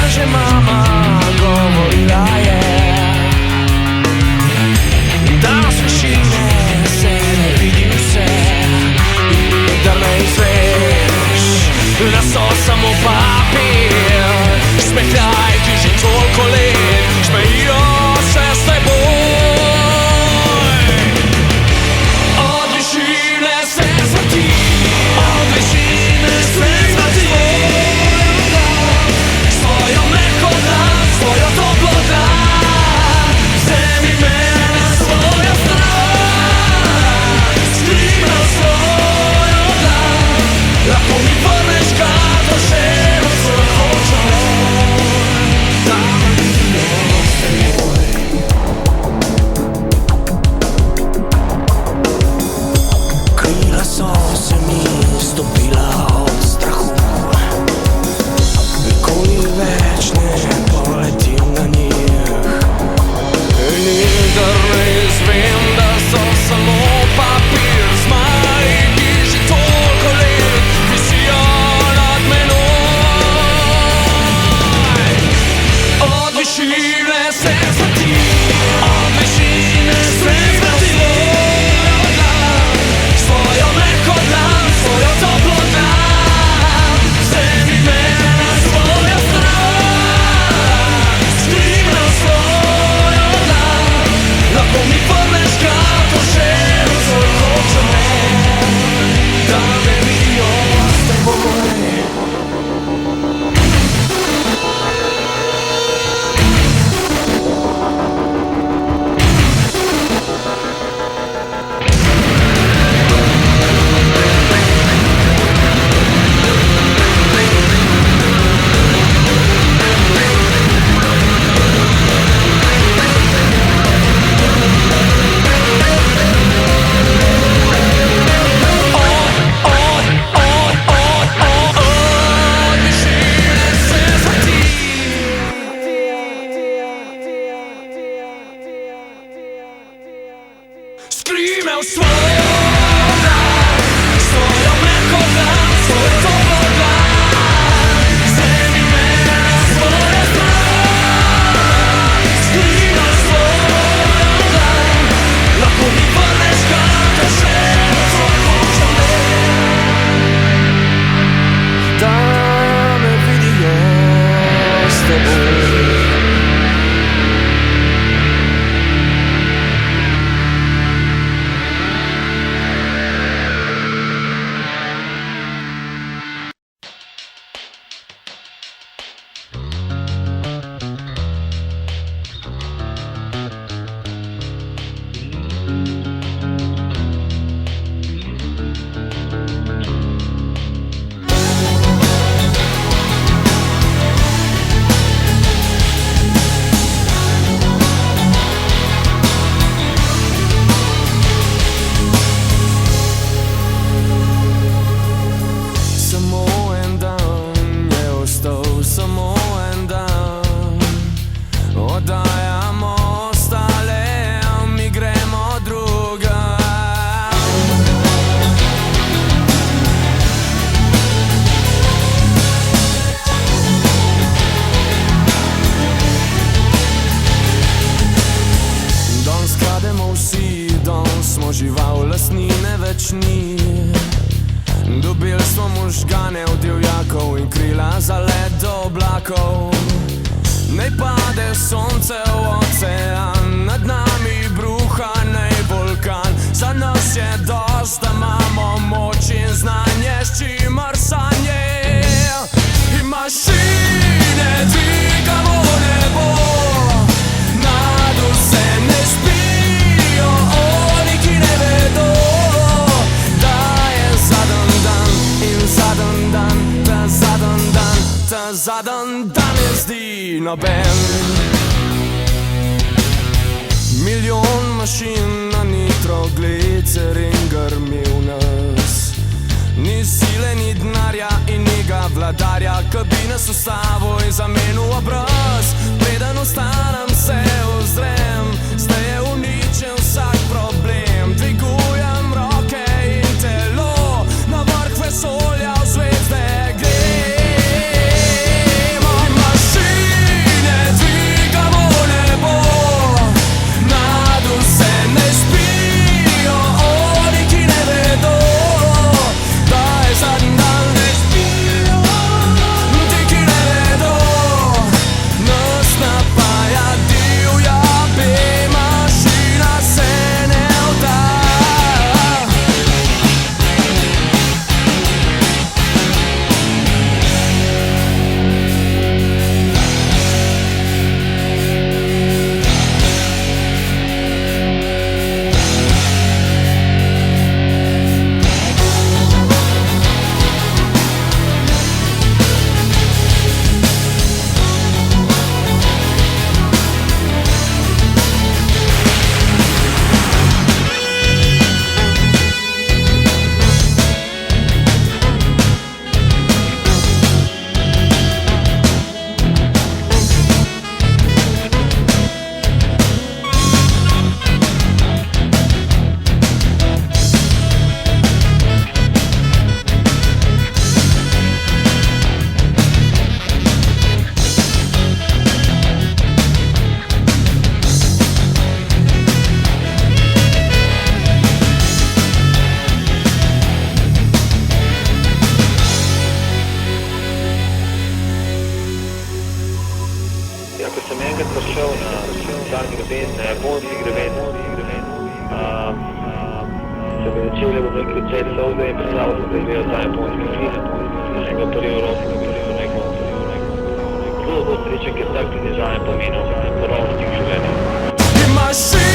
že mama govorila je, da svišine se ne vidi vse in da ne izveš, da so samo papir. Smehljaj, ki že toliko let šmejijo se s teboj. Od višine se zvrti, od višine se zvrti, svojo mehko dlan, svojo toplo dlan, vzemi me na svojo stran, skrivaj svojo dlan, lahko mi vrneš kato še vse hočem. Krila so se mi stopila od strahu, nikoli več ne poletim na njih. Nikdar ne izvem, da so samo papir. Zmaji, ki že toliko let visijo nad menoj. Od višine se zvrti, od višine se zvrti, svojo mehko dlan, svojo toplo dlan, vzemi me na svojo stran, skrivaj svojo dlan, lahko mi vrneš kato še vse hočem, da me vidijo s teboj. Skrivaj svojo dlan, svojo mehko dlan, svojo toplo dlan, vzemi me na svojo stran, skrivaj svojo dlan, lahko mi vrneš kato še vse hočem, da me vidijo s teboj. Oddajamo ostale, mi gremo drugam. Danes krademo vsi, danes smo žival, lastnine več ni. Dobili smo možgane od divjakov in krila za let do oblakov. Naj pade sonce v ocean, nad nami bruha nej vulkan. Za nas je dost, da imamo moč in znanje, s čimer sanje in mašine dvigamo nebo. Nad vse ne spijo oni, ki ne vedo, da je zadnji dan in zadnji dan, ta zadnji dan, ta zadnji dan ne zdi noben. Milijon mašin na nitroglicerin grmi v nas. Ni sile, ni denarja in ni ga vladarja, ki bi nas ustavil in zamenil obraz. Preden ostanem se ozrem, zdaj je uničen vsak problem. Dvigujem roke in telo, na vrh vesolja v zvezde grem. Mašina ko sem enkrat prišel na dan greben, na japonski greben, se mi začeli v neki cel solde in predstavljal sem, da je ta japonski film. Enega prvi evropskega film, rekel, zelo srečen, ker tak ti dizajn pomenil, ponovno stik življenja.